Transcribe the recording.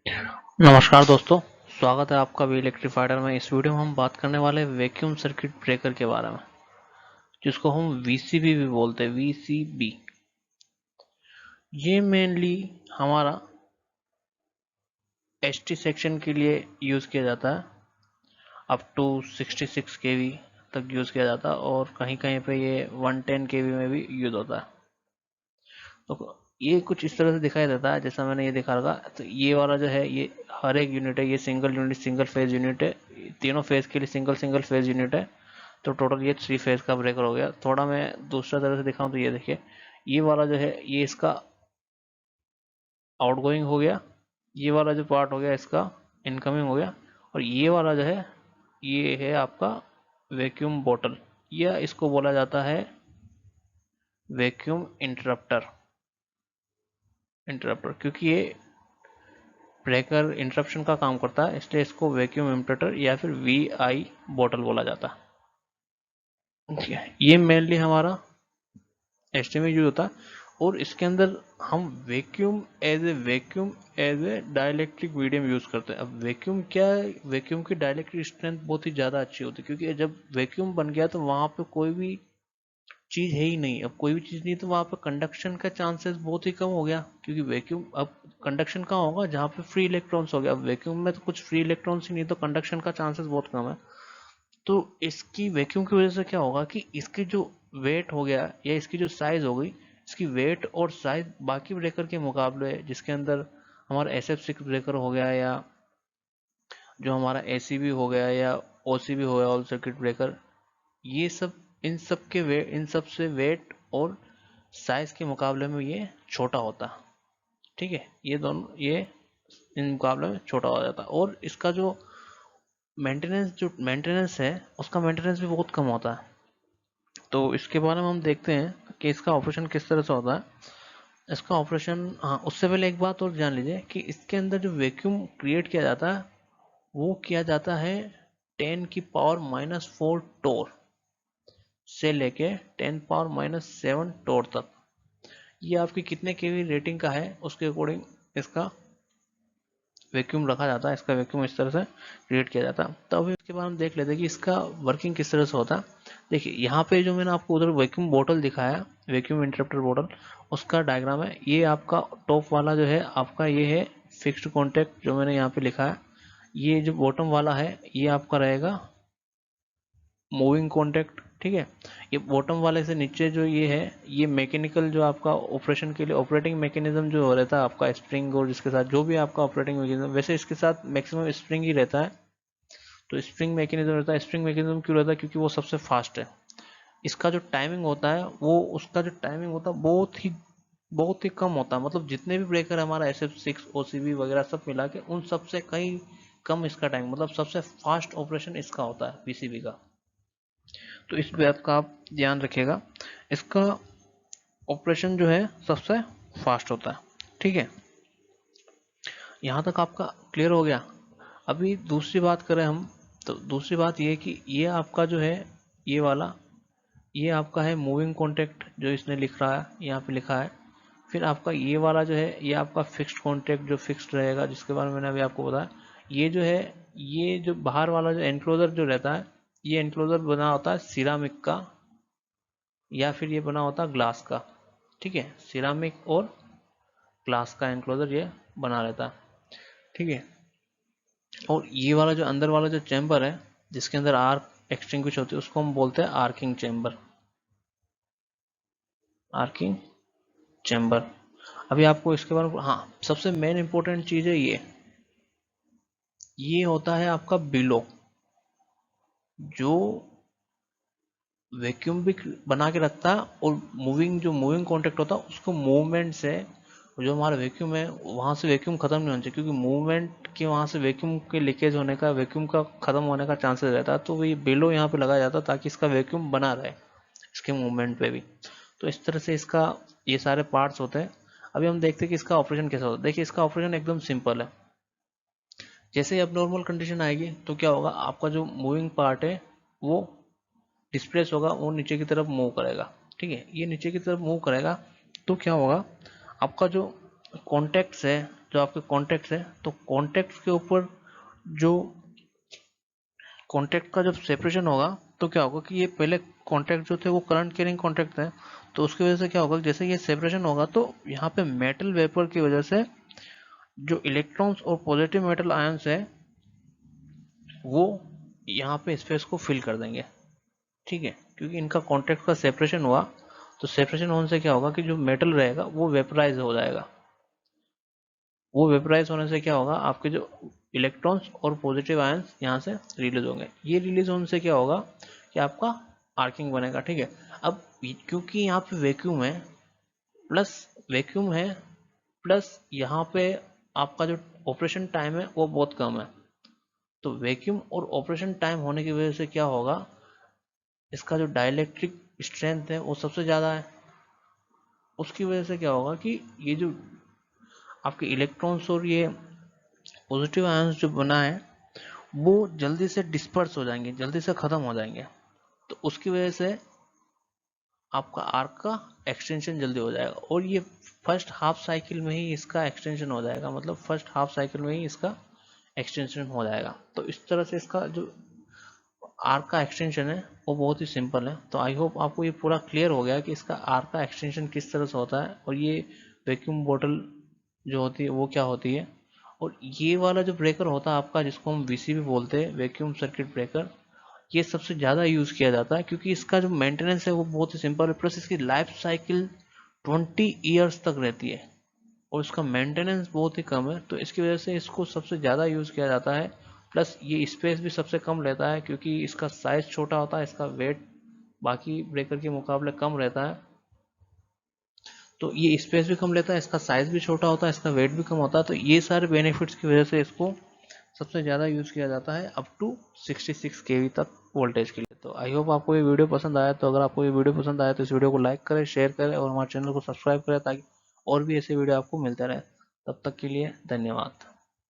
नमस्कार दोस्तों, स्वागत है आपका वी इलेक्ट्रीफाइडर में। इस वीडियो में हम बात करने वाले हैं वैक्यूम सर्किट ब्रेकर के बारे में, जिसको हम वीसीबी भी बोलते हैं। वीसीबी ये मेनली हमारा एसटी सेक्शन के लिए यूज़ किया जाता है। अप टू 66 केवी तक यूज़ किया जाता है और कहीं कहीं पे ये 110 केवी में भी यूज़ होता है। तो ये कुछ इस तरह से दिखाई देता है जैसा मैंने ये दिखा रखा। तो ये वाला जो है ये हर एक यूनिट है, ये सिंगल फेज यूनिट है। तीनों फेज के लिए सिंगल फेज यूनिट है। तो टोटल ये 3 फेज का ब्रेकर हो गया। थोड़ा मैं दूसरा तरह से दिखाऊं तो ये देखिए, ये वाला जो है ये इसका आउटगोइंग हो गया, ये वाला जो पार्ट हो गया इसका इनकमिंग हो गया, और ये वाला जो है ये है आपका वैक्यूम बॉटल, या इसको बोला जाता है वैक्यूम इंटरप्टर क्योंकि ये ब्रेकर इंटरप्शन का काम करता है, इसलिए इसको वैक्यूम इंटरप्टर या फिर वीआई बॉटल बोला जाता है। ये मेनली हमारा एसटी में यूज होता है। और इसके अंदर हम vacuum as a dielectric medium use करते हैं। अब वैक्यूम क्या है, वैक्यूम की डाइलेक्ट्रिक स्ट्रेंथ बहुत ही ज़्यादा अच्छी होती है, क्योंकि जब वैक्यूम बन गया तो वहाँ पे कोई भी चीज़ है ही नहीं। अब कोई भी चीज़ नहीं तो वहाँ पे कंडक्शन का चांसेस बहुत ही कम हो गया, क्योंकि वैक्यूम अब कंडक्शन कहाँ होगा जहाँ पे फ्री इलेक्ट्रॉन्स हो गया। अब वैक्यूम में तो कुछ फ्री इलेक्ट्रॉन्स ही नहीं, तो कंडक्शन का चांसेस बहुत कम है। तो इसकी वैक्यूम की वजह से क्या होगा कि इसकी जो वेट हो गया या इसकी जो साइज हो गई, इसकी वेट और साइज बाकी ब्रेकर के मुकाबले, जिसके अंदर हमारा SF6 ब्रेकर हो गया, या जो हमारा ACB हो गया, या OCB हो गया, ऑल सर्किट ब्रेकर, ये सब इन सब से वेट और साइज के मुकाबले में ये छोटा होता है। ठीक है, ये दोनों ये इन मुकाबले में छोटा हो जाता है। और इसका जो मेंटेनेंस है उसका मेंटेनेंस भी बहुत कम होता है। तो इसके बारे में हम देखते हैं कि इसका ऑपरेशन किस तरह से होता है। इसका ऑपरेशन, हाँ उससे पहले एक बात और जान लीजिए कि इसके अंदर जो वैक्यूम क्रिएट किया जाता है वो किया जाता है 10⁻⁻⁴ टोर से लेके 10⁻⁷ टोर तक। ये आपकी कितने केवी रेटिंग का है उसके अकॉर्डिंग इसका वैक्यूम रखा जाता है, इसका वैक्यूम इस तरह से क्रिएट किया जाता है। तो अभी इसके बाद हम देख लेते हैं कि इसका वर्किंग किस तरह से होता है। देखिए यहाँ पे जो मैंने आपको उधर वैक्यूम बॉटल दिखाया, वैक्यूम इंटरप्टर बॉटल, उसका डायग्राम है। ये आपका टॉप वाला जो है आपका ये है फिक्स्ड कॉन्टैक्ट, जो मैंने यहाँ पे लिखा है। ये जो बॉटम वाला है ये आपका रहेगा मूविंग कॉन्टैक्ट। ठीक है, ये बॉटम वाले से नीचे जो ये है ये मैकेनिकल, जो आपका ऑपरेशन के लिए ऑपरेटिंग मैकेनिज्म जो हो रहता है आपका स्प्रिंग, और जिसके साथ जो भी आपका ऑपरेटिंग मैकेनिज्म, वैसे इसके साथ मैक्सिमम स्प्रिंग ही रहता है। तो स्प्रिंग मैकेनिज्म रहता है। स्प्रिंग मैकेनिज्म क्यों रहता है, क्योंकि वो सबसे फास्ट है। इसका जो टाइमिंग होता है वो उसका जो टाइमिंग होता है बहुत ही कम होता है। मतलब जितने भी ब्रेकर हमारा SF6 OCB वगैरह सब मिला के उन सबसे कहीं कम इसका टाइम, मतलब सबसे फास्ट ऑपरेशन इसका होता है PCB का। तो इस बात का आप ध्यान रखिएगा, इसका ऑपरेशन जो है सबसे फास्ट होता है। ठीक है, यहाँ तक आपका क्लियर हो गया। अभी दूसरी बात करें हम, तो दूसरी बात ये कि ये आपका जो है ये वाला, ये आपका है मूविंग कॉन्टैक्ट, जो इसने लिख रहा है यहाँ पे लिखा है। फिर आपका ये वाला जो है ये आपका फिक्स्ड कॉन्टैक्ट, जो फिक्स्ड रहेगा, जिसके बारे में मैंने अभी आपको बताया। ये जो है ये जो बाहर वाला जो एनक्लोजर जो रहता है, ये एनक्लोजर बना होता है सिरामिक का, या फिर ये बना होता है ग्लास का। ठीक है, सिरामिक और ग्लास का एनक्लोजर ये बना रहता है। ठीक है, और ये वाला जो अंदर वाला जो चैम्बर है जिसके अंदर आर्क एक्सटिंग्विश होती है, उसको हम बोलते हैं आर्किंग चैम्बर। Arcing chamber. अभी आपको इसके बारे में, हाँ सबसे मेन इंपॉर्टेंट चीज़ है ये होता है आपका बिलो, जो वैक्यूम भी बना के रखता है, और जो मूविंग कॉन्टैक्ट होता है उसको मूवमेंट से, जो हमारा वैक्यूम है वहाँ से वैक्यूम खत्म नहीं होना चाहिए, क्योंकि मूवमेंट के वहाँ से वैक्यूम के लीकेज होने का, वैक्यूम का खत्म होने का चांसेस रहता है। तो ये बिलो यहाँ पे लगाया जाता है ताकि इसका वैक्यूम बना रहे इसके मूवमेंट पे भी। तो इस तरह से इसका ये सारे पार्ट्स होते हैं। अभी हम देखते हैं कि इसका ऑपरेशन कैसा होता है। देखिए इसका ऑपरेशन एकदम सिंपल है। जैसे ही अब नॉर्मल कंडीशन आएगी तो क्या होगा, आपका जो मूविंग पार्ट है वो डिस्प्लेस होगा, वो नीचे की तरफ मूव करेगा। ठीक है, ये नीचे की तरफ मूव करेगा तो क्या होगा, आपका जो कॉन्टैक्ट्स है, जो आपके कॉन्टैक्ट्स है, तो कॉन्टैक्ट्स के ऊपर जो कॉन्टैक्ट का जब सेपरेशन होगा तो क्या होगा कि ये पहले कॉन्टैक्ट जो थे वो करंट कैरिंग कॉन्टैक्ट थे, तो उसकी वजह से क्या होगा, जैसे ये सेपरेशन होगा तो यहाँ पे मेटल वेपर की वजह से जो इलेक्ट्रॉन्स और पॉजिटिव मेटल आयंस है वो यहाँ पे स्पेस को फिल कर देंगे। ठीक है, क्योंकि इनका कॉन्टैक्ट का सेपरेशन हुआ, तो सेपरेशन होने से क्या होगा कि जो मेटल रहेगा वो वेपराइज हो जाएगा। वो वेपराइज होने से क्या होगा, आपके जो इलेक्ट्रॉन्स और पॉजिटिव आयंस यहाँ से रिलीज होंगे। ये रिलीज होने से क्या होगा कि आपका आर्किंग बनेगा। ठीक है, अब क्योंकि यहाँ पे वैक्यूम है प्लस यहाँ पे आपका जो ऑपरेशन टाइम है वो बहुत कम है, तो वैक्यूम और ऑपरेशन टाइम होने की वजह से क्या होगा, इसका जो डाइलेक्ट्रिक स्ट्रेंथ है वो सबसे ज़्यादा है। उसकी वजह से क्या होगा कि ये जो आपके इलेक्ट्रॉन्स और ये पॉजिटिव आयंस जो बना है वो जल्दी से डिस्पर्स हो जाएंगे, जल्दी से ख़त्म हो जाएंगे, तो उसकी वजह से आपका आर्क का एक्सटेंशन जल्दी हो जाएगा। और ये फर्स्ट हाफ साइकिल में ही इसका एक्सटेंशन हो जाएगा, मतलब फर्स्ट हाफ साइकिल में ही इसका एक्सटेंशन हो जाएगा। तो इस तरह से इसका जो आर्क का एक्सटेंशन है वो बहुत ही सिंपल है। तो आई होप आपको ये पूरा क्लियर हो गया कि इसका आर्क का एक्सटेंशन किस तरह से होता है, और ये वैक्यूम बॉटल जो होती है वो क्या होती है। और ये वाला जो ब्रेकर होता है आपका, जिसको हम वीसीबी बोलते हैं, वैक्यूम सर्किट ब्रेकर, ये सबसे ज़्यादा यूज़ किया जाता है क्योंकि इसका जो मेंटेनेंस है वो बहुत ही सिंपल है, प्लस इसकी लाइफ साइकिल 20 ईयर्स तक रहती है और इसका मेंटेनेंस बहुत ही कम है, तो इसकी वजह से इसको सबसे ज़्यादा यूज़ किया जाता है। प्लस ये स्पेस भी सबसे कम लेता है क्योंकि इसका साइज़ छोटा होता है, इसका वेट बाकी ब्रेकर के मुकाबले कम रहता है, तो ये स्पेस भी कम लेता है, इसका साइज़ भी छोटा होता है, इसका वेट भी कम होता है। तो ये सारे बेनिफिट्स की वजह से इसको सबसे ज़्यादा यूज़ किया जाता है अप टू 66 केवी तक वोल्टेज के लिए। तो आई होप आपको ये वीडियो पसंद आया। तो अगर आपको ये वीडियो पसंद आया तो इस वीडियो को लाइक करें, शेयर करें और हमारे चैनल को सब्सक्राइब करें ताकि और भी ऐसे वीडियो आपको मिलते रहे। तब तक के लिए धन्यवाद।